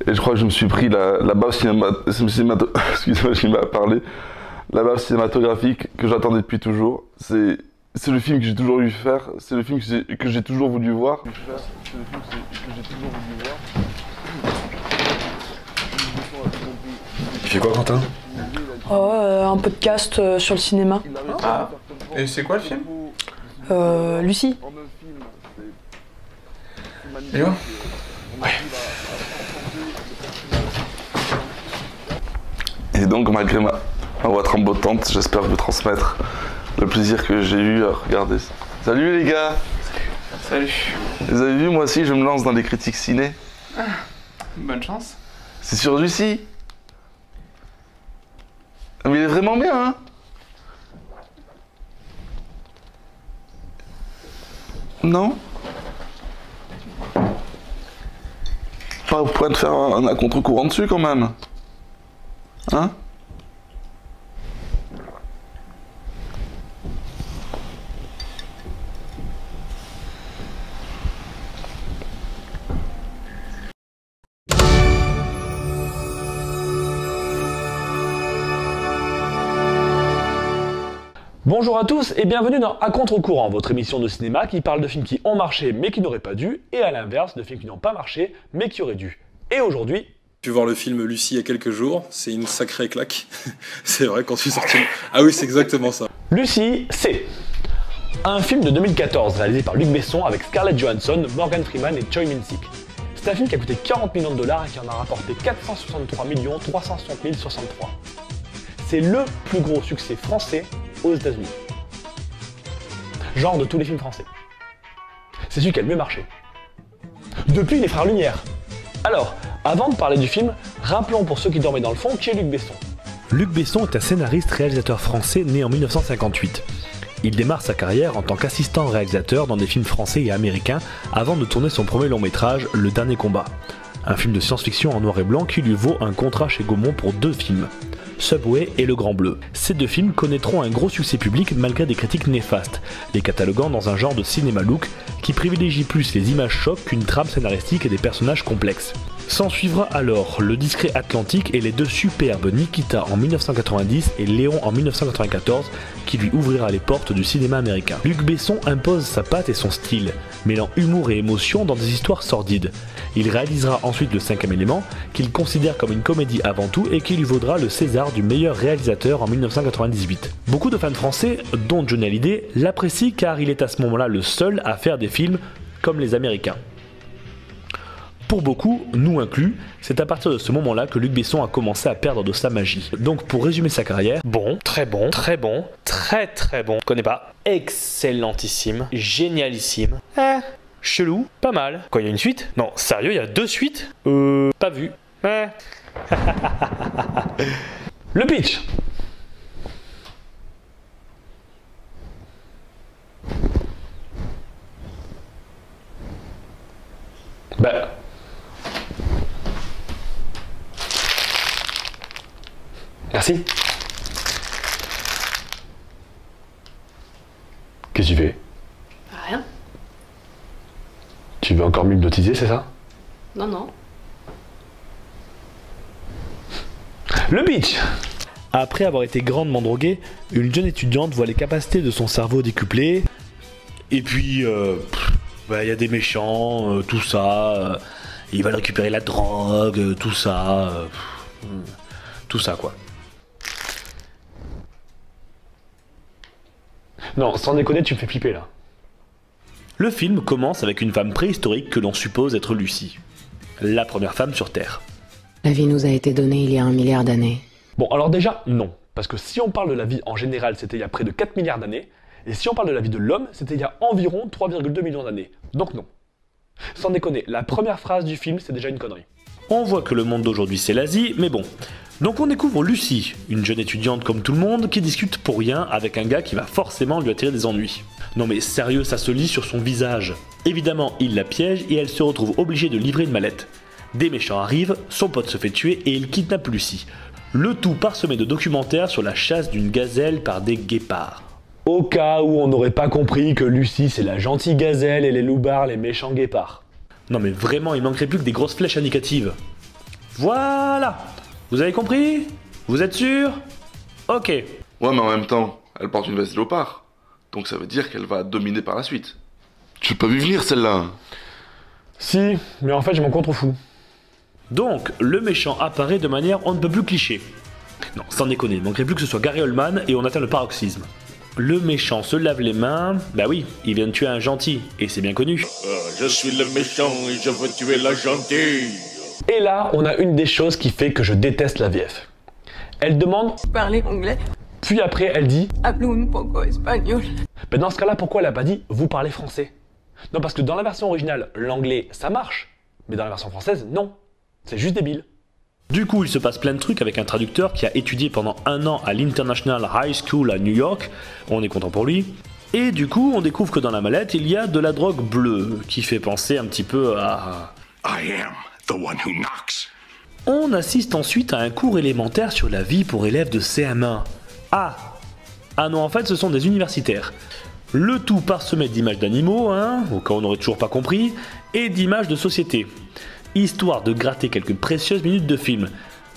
Et je crois que je me suis pris la baffe excusez-moi, j'ai mal parlé. La baffe cinématographique que j'attendais depuis toujours. C'est le film que j'ai toujours voulu faire. C'est le film que j'ai toujours voulu voir. Tu fais quoi, Quentin? Oh, un podcast sur le cinéma. Ah, et c'est quoi le film? Lucie. Et moi? Ouais. Et donc, malgré ma voix tremblotante, j'espère vous transmettre le plaisir que j'ai eu à regarder ça. Salut les gars! Salut. Vous avez vu, moi aussi, je me lance dans les critiques ciné. Ah, bonne chance. C'est sur Lucie. Mais il est vraiment bien, hein? Non? Pas au point de faire un contre-courant dessus, quand même. Hein? Bonjour à tous et bienvenue dans À contre-courant, votre émission de cinéma qui parle de films qui ont marché mais qui n'auraient pas dû, et à l'inverse, de films qui n'ont pas marché mais qui auraient dû. Et aujourd'hui... J'ai pu voir le film Lucie il y a quelques jours, c'est une sacrée claque. C'est vrai quand je suis sorti... Ah oui, c'est exactement ça. Lucie, c'est un film de 2014 réalisé par Luc Besson avec Scarlett Johansson, Morgan Freeman et Choi Min-sik. C'est un film qui a coûté 40 millions de dollars et qui en a rapporté 463 360 063. C'est le plus gros succès français aux États-Unis. Genre de tous les films français. C'est celui qui a le mieux marché. Depuis les Frères Lumière. Alors, avant de parler du film, rappelons pour ceux qui dormaient dans le fond qui est Luc Besson. Luc Besson est un scénariste-réalisateur français né en 1958. Il démarre sa carrière en tant qu'assistant réalisateur dans des films français et américains avant de tourner son premier long métrage, Le Dernier Combat. Un film de science-fiction en noir et blanc qui lui vaut un contrat chez Gaumont pour 2 films. Subway et Le Grand Bleu. Ces 2 films connaîtront un gros succès public malgré des critiques néfastes, les cataloguant dans un genre de cinéma look qui privilégie plus les images chocs qu'une trame scénaristique et des personnages complexes. S'en suivra alors Le Discret Atlantique et les 2 superbes Nikita en 1990 et Léon en 1994 qui lui ouvrira les portes du cinéma américain. Luc Besson impose sa patte et son style, mêlant humour et émotion dans des histoires sordides. Il réalisera ensuite Le 5e élément, qu'il considère comme une comédie avant tout et qui lui vaudra le César du meilleur réalisateur en 1998. Beaucoup de fans français, dont Johnny Hallyday, l'apprécient car il est à ce moment-là le seul à faire des films comme les Américains. Pour beaucoup, nous inclus, c'est à partir de ce moment-là que Luc Besson a commencé à perdre de sa magie. Donc pour résumer sa carrière, bon, très bon, très bon, très très bon, connais pas, excellentissime, génialissime, chelou, pas mal. Quoi, il y a une suite? Non, sérieux, il y a 2 suites? Pas vu. Le pitch. Bah... Merci. Qu'est-ce que tu fais? Rien. Tu veux encore m'hypnotiser, c'est ça? Non, non. Le pitch. après avoir été grandement droguée, une jeune étudiante voit les capacités de son cerveau décuplées. Et puis, il y a des méchants, tout ça. Ils veulent récupérer la drogue, tout ça. Tout ça, quoi. Non, sans déconner, tu me fais flipper là. Le film commence avec une femme préhistorique que l'on suppose être Lucie, la première femme sur Terre. La vie nous a été donnée il y a 1 milliard d'années. Bon, alors déjà, non. Parce que si on parle de la vie en général, c'était il y a près de 4 milliards d'années. Et si on parle de la vie de l'homme, c'était il y a environ 3,2 millions d'années. Donc non. Sans déconner, la première phrase du film, c'est déjà une connerie. On voit que le monde d'aujourd'hui c'est l'Asie, mais bon. Donc on découvre Lucie, une jeune étudiante comme tout le monde, qui discute pour rien avec un gars qui va forcément lui attirer des ennuis. Non mais sérieux, ça se lit sur son visage. Évidemment, il la piège et elle se retrouve obligée de livrer une mallette. Des méchants arrivent, son pote se fait tuer et il kidnappe Lucie. Le tout parsemé de documentaires sur la chasse d'une gazelle par des guépards. Au cas où on n'aurait pas compris que Lucie c'est la gentille gazelle et les loupards les méchants guépards. Non mais vraiment, il manquerait plus que des grosses flèches indicatives. Voilà. Vous avez compris? Vous êtes sûr? Ok. Ouais, mais en même temps, elle porte une veste léopard. Donc ça veut dire qu'elle va dominer par la suite. Tu l'as pas vu venir celle-là? Si, mais en fait je m'en contrefous. Donc, le méchant apparaît de manière on ne peut plus cliché. Non, sans déconner, il manquerait plus que ce soit Gary Oldman et on atteint le paroxysme. Le méchant se lave les mains, bah oui, il vient de tuer un gentil, et c'est bien connu. Je suis le méchant et je veux tuer la gentille. Et là, on a une des choses qui fait que je déteste la VF. Elle demande Parler anglais. Puis après, elle dit Hablo un poco espagnol. ben dans ce cas-là, pourquoi elle a pas dit vous parlez français? Non, parce que dans la version originale, l'anglais ça marche, mais dans la version française, non. C'est juste débile. Du coup, il se passe plein de trucs avec un traducteur qui a étudié pendant 1 an à l'International High School à New York. On est content pour lui. Et du coup, on découvre que dans la mallette, il y a de la drogue bleue, qui fait penser un petit peu à... I am the one who knocks. On assiste ensuite à un cours élémentaire sur la vie pour élèves de CM1. Ah non, en fait, ce sont des universitaires. Le tout parsemé d'images d'animaux, hein, au cas où on n'aurait toujours pas compris, et d'images de société. Histoire de gratter quelques précieuses minutes de film.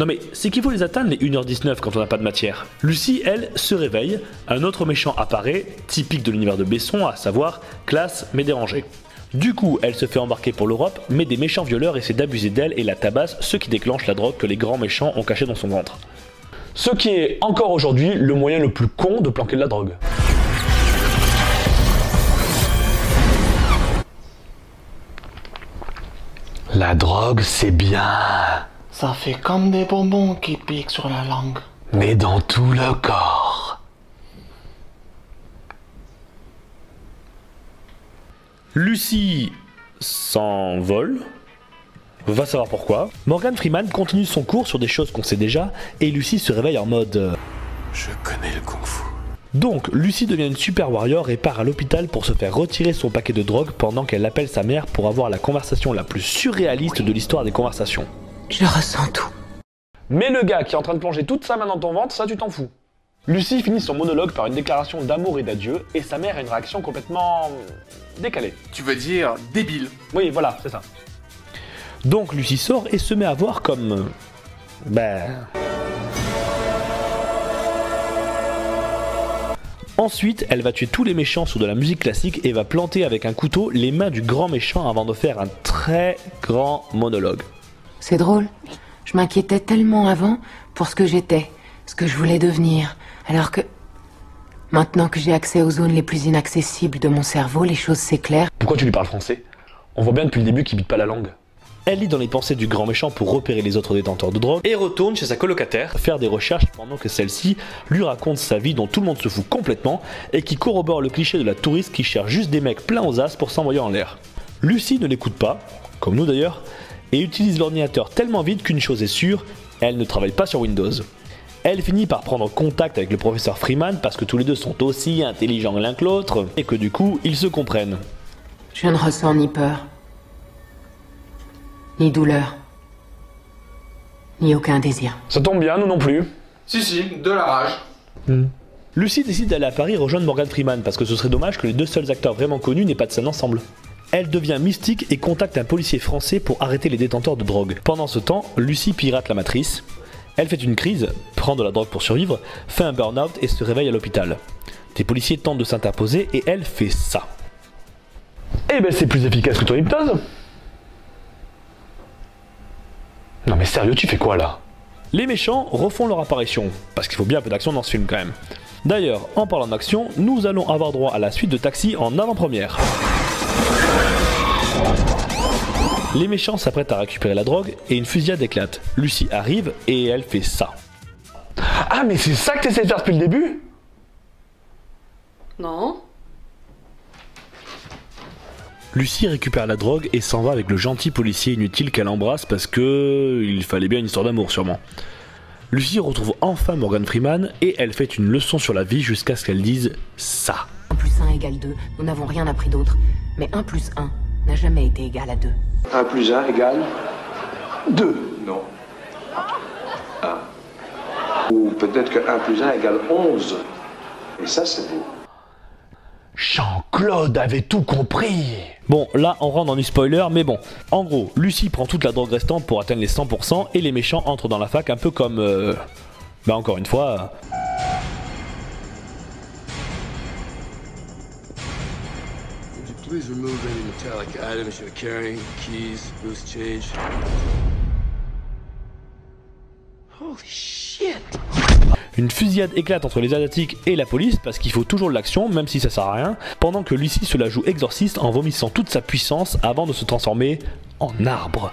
Non mais c'est qu'il faut les atteindre les 1h19 quand on n'a pas de matière. Lucie, elle, se réveille, un autre méchant apparaît, typique de l'univers de Besson, à savoir classe mais dérangé. Du coup, elle se fait embarquer pour l'Europe, mais des méchants violeurs essaient d'abuser d'elle et la tabassent, ce qui déclenche la drogue que les grands méchants ont cachée dans son ventre. Ce qui est encore aujourd'hui le moyen le plus con de planquer de la drogue. La drogue, c'est bien. Ça fait comme des bonbons qui piquent sur la langue. Mais dans tout le corps. Lucie s'envole. Va savoir pourquoi. Morgan Freeman continue son cours sur des choses qu'on sait déjà, et Lucie se réveille en mode... Je connais le kung-fu. Donc, Lucie devient une super warrior et part à l'hôpital pour se faire retirer son paquet de drogue pendant qu'elle appelle sa mère pour avoir la conversation la plus surréaliste de l'histoire des conversations. Je ressens tout. Mais le gars qui est en train de plonger toute sa main dans ton ventre, ça tu t'en fous. Lucie finit son monologue par une déclaration d'amour et d'adieu, et sa mère a une réaction complètement... décalée. Tu veux dire débile. Oui, voilà, c'est ça. Donc Lucie sort et se met à voir comme... Ensuite, elle va tuer tous les méchants sur de la musique classique et va planter avec un couteau les mains du grand méchant avant de faire un très grand monologue. C'est drôle. Je m'inquiétais tellement avant pour ce que j'étais, ce que je voulais devenir, alors que... Maintenant que j'ai accès aux zones les plus inaccessibles de mon cerveau, les choses s'éclairent. Pourquoi tu lui parles français? On voit bien depuis le début qu'il bite pas la langue. Elle lit dans les pensées du grand méchant pour repérer les autres détenteurs de drogue et retourne chez sa colocataire faire des recherches pendant que celle-ci lui raconte sa vie dont tout le monde se fout complètement et qui corrobore le cliché de la touriste qui cherche juste des mecs pleins aux as pour s'envoyer en l'air. Lucie ne l'écoute pas, comme nous d'ailleurs, et utilise l'ordinateur tellement vite qu'une chose est sûre, elle ne travaille pas sur Windows. Elle finit par prendre contact avec le professeur Freeman parce que tous les deux sont aussi intelligents l'un que l'autre et que du coup ils se comprennent. Je ne ressens ni peur, ni douleur, ni aucun désir. Ça tombe bien, nous non plus. Si, de la rage. Lucie décide d'aller à Paris rejoindre Morgan Freeman parce que ce serait dommage que les deux seuls acteurs vraiment connus n'aient pas de scène ensemble. Elle devient mystique et contacte un policier français pour arrêter les détenteurs de drogue. Pendant ce temps, Lucie pirate la matrice. Elle fait une crise, prend de la drogue pour survivre, fait un burn-out et se réveille à l'hôpital. Des policiers tentent de s'interposer et elle fait ça. Eh ben c'est plus efficace que ton hypnose. Non mais sérieux, tu fais quoi là? Les méchants refont leur apparition, parce qu'il faut bien un peu d'action dans ce film quand même. D'ailleurs, en parlant d'action, nous allons avoir droit à la suite de Taxi en avant-première. Les méchants s'apprêtent à récupérer la drogue et une fusillade éclate. Lucie arrive et elle fait ça. Ah mais c'est ça que t'essaies de faire depuis le début? Non. Lucie récupère la drogue et s'en va avec le gentil policier inutile qu'elle embrasse parce que... il fallait bien une histoire d'amour sûrement. Lucie retrouve enfin Morgan Freeman et elle fait une leçon sur la vie jusqu'à ce qu'elle dise ça. 1 plus 1 égale 2, nous n'avons rien appris d'autre. Mais 1 plus 1 n'a jamais été égal à 2. 1 plus 1 égale 2. Non. 1. Ou peut-être que 1 plus 1 égale 11. Et ça, c'est beau. Jean-Claude avait tout compris. Bon, là on rentre dans du spoiler, mais bon. En gros, Lucie prend toute la drogue restante pour atteindre les 100% et les méchants entrent dans la fac un peu comme... Bah encore une fois... Please remove any metallic items you're carrying, keys, loose change. Holy shit! Une fusillade éclate entre les Asiatiques et la police parce qu'il faut toujours de l'action, même si ça sert à rien, pendant que Lucie se la joue exorciste en vomissant toute sa puissance avant de se transformer en arbre.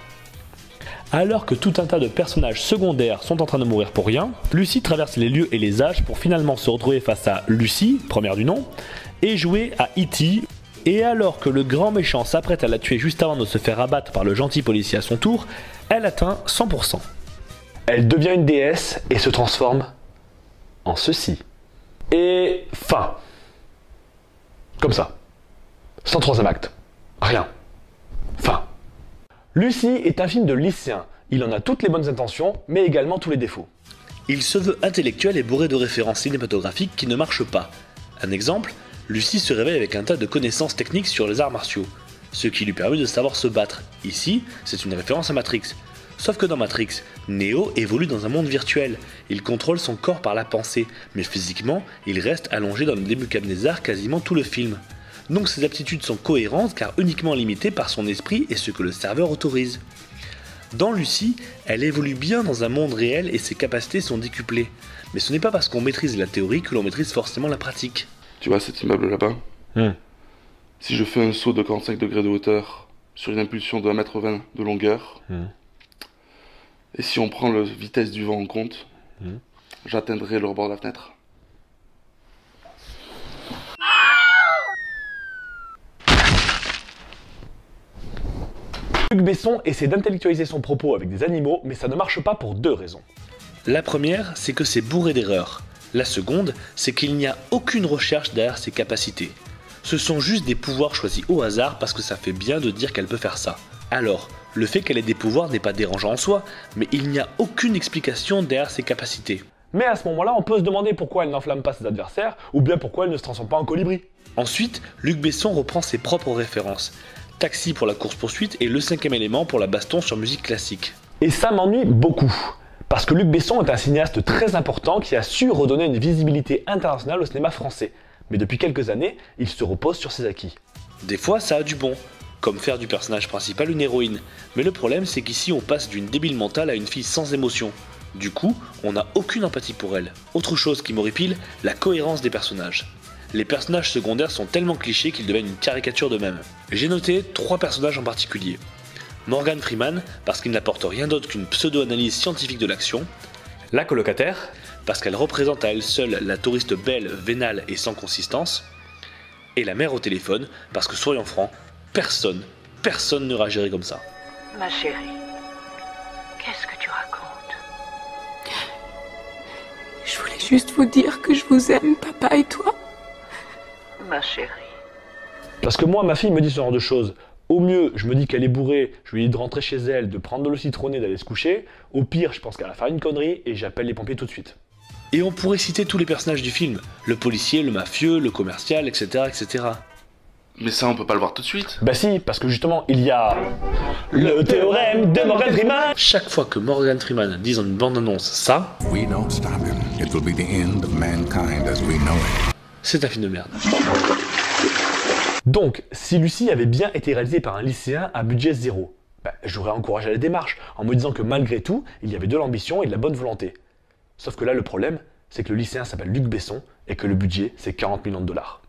Alors que tout un tas de personnages secondaires sont en train de mourir pour rien, Lucie traverse les lieux et les âges pour finalement se retrouver face à Lucie, première du nom, et jouer à E.T. Et alors que le grand méchant s'apprête à la tuer juste avant de se faire abattre par le gentil policier à son tour, elle atteint 100%. Elle devient une déesse et se transforme en ceci. Et fin. Comme ça. Sans troisième acte. Rien. Fin. Lucie est un film de lycéen. Il en a toutes les bonnes intentions, mais également tous les défauts. Il se veut intellectuel et bourré de références cinématographiques qui ne marchent pas. Un exemple, Lucie se réveille avec un tas de connaissances techniques sur les arts martiaux, ce qui lui permet de savoir se battre. Ici, c'est une référence à Matrix. Sauf que dans Matrix, Neo évolue dans un monde virtuel. Il contrôle son corps par la pensée, mais physiquement, il reste allongé dans le Nebuchadnezzar quasiment tout le film. Donc ses aptitudes sont cohérentes car uniquement limitées par son esprit et ce que le serveur autorise. Dans Lucie, elle évolue bien dans un monde réel et ses capacités sont décuplées. Mais ce n'est pas parce qu'on maîtrise la théorie que l'on maîtrise forcément la pratique. Tu vois cet immeuble là-bas? Si je fais un saut de 45 degrés de hauteur sur une impulsion de 1,20 m de longueur, et si on prend la vitesse du vent en compte, j'atteindrai le rebord de la fenêtre. Luc Besson essaie d'intellectualiser son propos avec des animaux, mais ça ne marche pas pour deux raisons. La première, c'est que c'est bourré d'erreurs. La seconde, c'est qu'il n'y a aucune recherche derrière ses capacités. Ce sont juste des pouvoirs choisis au hasard parce que ça fait bien de dire qu'elle peut faire ça. Alors, le fait qu'elle ait des pouvoirs n'est pas dérangeant en soi, mais il n'y a aucune explication derrière ses capacités. Mais à ce moment-là, on peut se demander pourquoi elle n'enflamme pas ses adversaires, ou bien pourquoi elle ne se transforme pas en colibri. Ensuite, Luc Besson reprend ses propres références. Taxi pour la course-poursuite et Le Cinquième Élément pour la baston sur musique classique. Et ça m'ennuie beaucoup. Parce que Luc Besson est un cinéaste très important qui a su redonner une visibilité internationale au cinéma français. Mais depuis quelques années, il se repose sur ses acquis. Des fois, ça a du bon, comme faire du personnage principal une héroïne. Mais le problème, c'est qu'ici, on passe d'une débile mentale à une fille sans émotion. Du coup, on n'a aucune empathie pour elle. Autre chose qui m'horripile, la cohérence des personnages. Les personnages secondaires sont tellement clichés qu'ils deviennent une caricature d'eux-mêmes. J'ai noté 3 personnages en particulier. Morgan Freeman, parce qu'il n'apporte rien d'autre qu'une pseudo-analyse scientifique de l'action. La colocataire, parce qu'elle représente à elle seule la touriste belle, vénale et sans consistance. Et la mère au téléphone, parce que soyons francs, personne ne réagirait comme ça. Ma chérie, qu'est-ce que tu racontes? Je voulais juste vous dire que je vous aime, papa et toi. Ma chérie. Parce que moi, ma fille me dit ce genre de choses. Au mieux, je me dis qu'elle est bourrée, je lui dis de rentrer chez elle, de prendre de l'eau citronnée, d'aller se coucher. Au pire, je pense qu'elle va faire une connerie et j'appelle les pompiers tout de suite. Et on pourrait citer tous les personnages du film. Le policier, le mafieux, le commercial, etc. etc. Mais ça, on peut pas le voir tout de suite. Bah si, parce que justement, il y a... le théorème de Morgan Freeman. Chaque fois que Morgan Freeman dit dans une bande-annonce ça... We don't stop him. It will be the end of mankind as we know it. C'est un film de merde. Donc, si Lucie avait bien été réalisée par un lycéen à budget zéro, j'aurais encouragé la démarche en me disant que malgré tout, il y avait de l'ambition et de la bonne volonté. Sauf que là, le problème, c'est que le lycéen s'appelle Luc Besson et que le budget, c'est 40 millions de $.